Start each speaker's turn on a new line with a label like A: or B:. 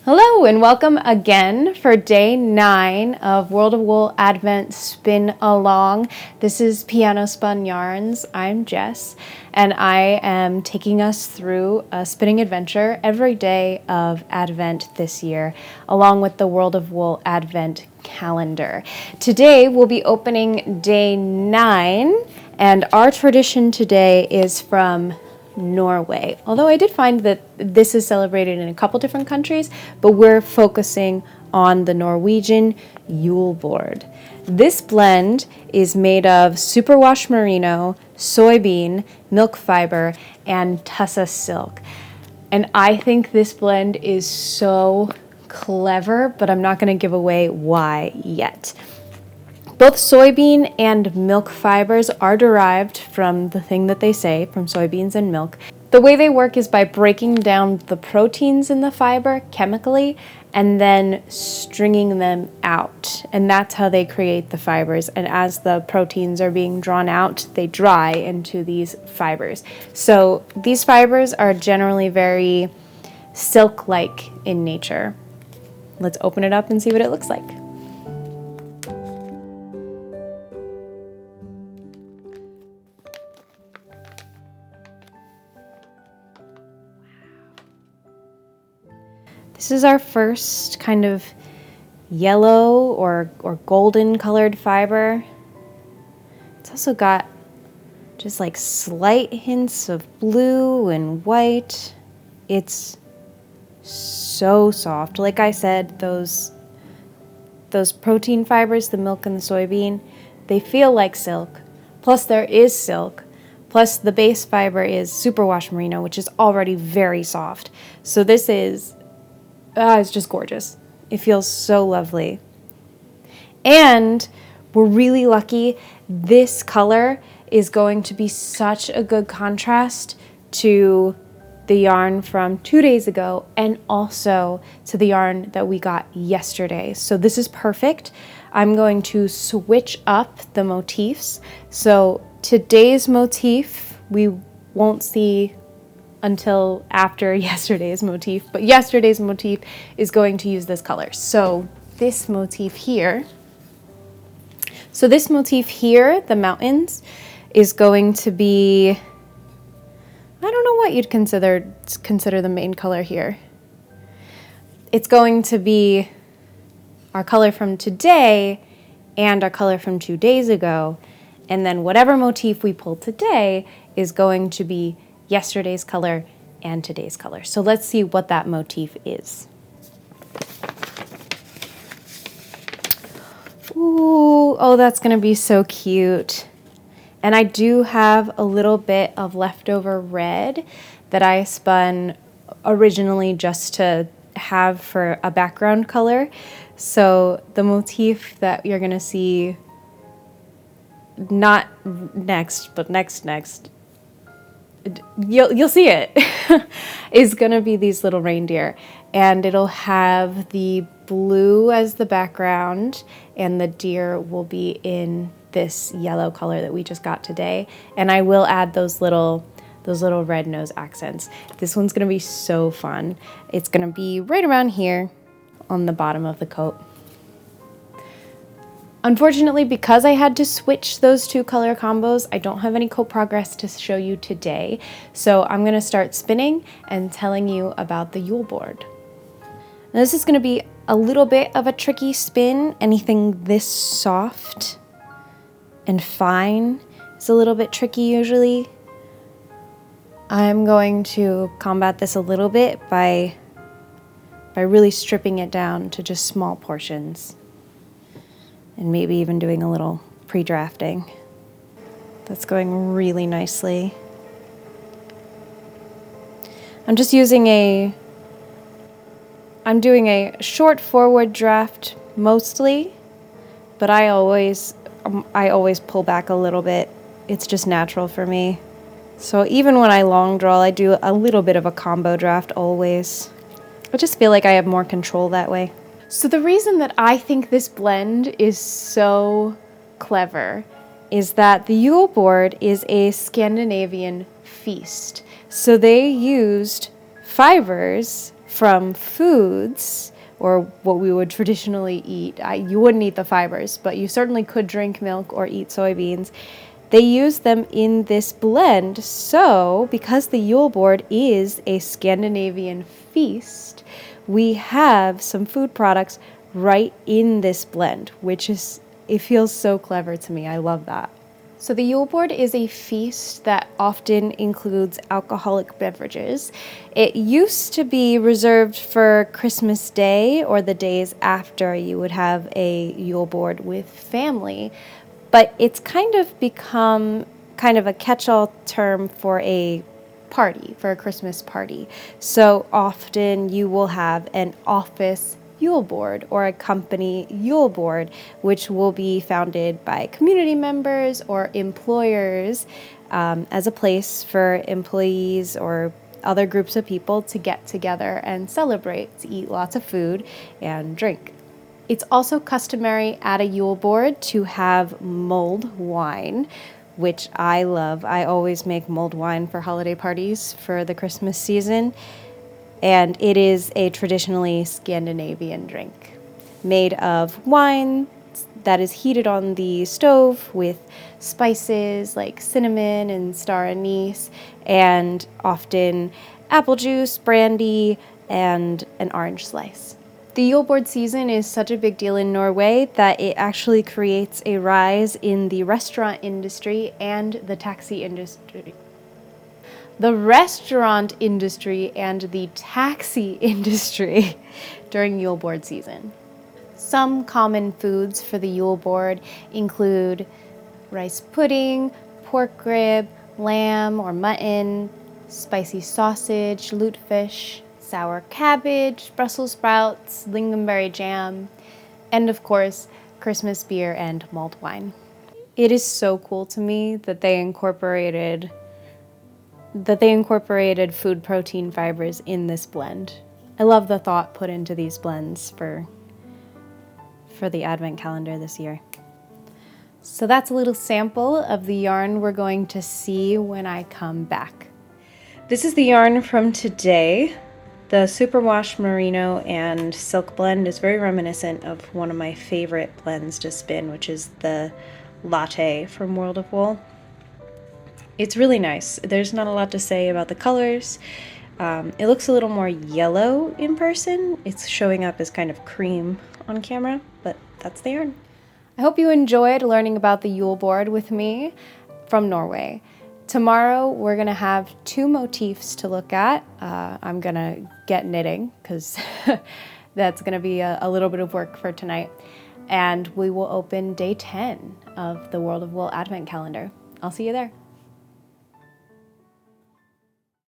A: Hello and welcome again for day 9 of World of Wool Advent Spin Along. This is Piano Spun Yarns. I'm Jess and I am taking us through a spinning adventure every day of Advent this year, along with the World of Wool Advent calendar. Today we'll be opening day 9 and our tradition today is from Norway. Although I did find that this is celebrated in a couple different countries, but we're focusing on the Norwegian Yule board. This blend is made of superwash merino, soybean, milk fiber, and tussa silk. And I think this blend is so clever, but I'm not going to give away why yet. Both soybean and milk fibers are derived from the thing that they say, from soybeans and milk. The way they work is by breaking down the proteins in the fiber chemically and then stringing them out. And that's how they create the fibers. And as the proteins are being drawn out, they dry into these fibers. So these fibers are generally very silk-like in nature. Let's open it up and see what it looks like. This is our first kind of yellow or golden colored fiber. It's also got just like slight hints of blue and white. It's so soft. Like I said, those protein fibers, the milk and the soybean, they feel like silk. Plus there is silk. Plus the base fiber is superwash merino, which is already very soft. So this is it's just gorgeous. It feels so lovely. And we're really lucky. This color is going to be such a good contrast to the yarn from 2 days ago and also to the yarn that we got yesterday. So this is perfect. I'm going to switch up the motifs. So today's motif we won't see until after yesterday's motif, but yesterday's motif is going to use this color. So this motif here, the mountains, is going to be, I don't know what you'd consider the main color here. It's going to be our color from today and our color from 2 days ago, and then whatever motif we pull today is going to be yesterday's color and today's color. So let's see what that motif is. Ooh, oh, that's gonna be so cute. And I do have a little bit of leftover red that I spun originally just to have for a background color. So the motif that you're gonna see, not next, but next, you'll see it, is gonna be these little reindeer, and it'll have the blue as the background and the deer will be in this yellow color that we just got today, and I will add those little red nose accents. This one's gonna be so fun. It's gonna be right around here on the bottom of the coat. Unfortunately, because I had to switch those two color combos, I don't have any coat progress to show you today. So I'm going to start spinning and telling you about the Yule board. Now, this is going to be a little bit of a tricky spin. Anything this soft and fine is a little bit tricky usually. I'm going to combat this a little bit by really stripping it down to just small portions. And maybe even doing a little pre-drafting. That's going really nicely. I'm doing a short forward draft mostly, but I always pull back a little bit. It's just natural for me. So even when I long draw, I do a little bit of a combo draft always. I just feel like I have more control that way. So the reason that I think this blend is so clever is that the Yule board is a Scandinavian feast. So they used fibers from foods, or what we would traditionally eat. You wouldn't eat the fibers, but you certainly could drink milk or eat soybeans. They use them in this blend. So, because the Yule board is a Scandinavian feast, we have some food products right in this blend, it feels so clever to me. I love that. So the Yule board is a feast that often includes alcoholic beverages. It used to be reserved for Christmas Day or the days after. You would have a Yule board with family, but it's kind of become kind of a catch-all term for a party, for a Christmas party. So often you will have an office Yule board or a company Yule board, which will be founded by community members or employers as a place for employees or other groups of people to get together and celebrate, to eat lots of food and drink. It's also customary at a Yule board to have mulled wine, which I love. I always make mulled wine for holiday parties for the Christmas season. And it is a traditionally Scandinavian drink made of wine that is heated on the stove with spices like cinnamon and star anise, and often apple juice, brandy, and an orange slice. The Yule board season is such a big deal in Norway that it actually creates a rise in the restaurant industry and the taxi industry. The restaurant industry and the taxi industry during Yule board season. Some common foods for the Yule board include rice pudding, pork rib, lamb or mutton, spicy sausage, lutefisk, sour cabbage, Brussels sprouts, lingonberry jam, and of course, Christmas beer and mulled wine. It is so cool to me that they incorporated food protein fibers in this blend. I love the thought put into these blends for the Advent calendar this year. So that's a little sample of the yarn we're going to see when I come back. This is the yarn from today. The superwash merino and silk blend is very reminiscent of one of my favorite blends to spin, which is the latte from World of Wool. It's really nice. There's not a lot to say about the colors. It looks a little more yellow in person. It's showing up as kind of cream on camera, but that's the yarn. I hope you enjoyed learning about the Yule board with me from Norway. Tomorrow we're gonna have 2 motifs to look at. I'm gonna get knitting because that's gonna be a little bit of work for tonight. And we will open day 10 of the World of Wool Advent calendar. I'll see you there.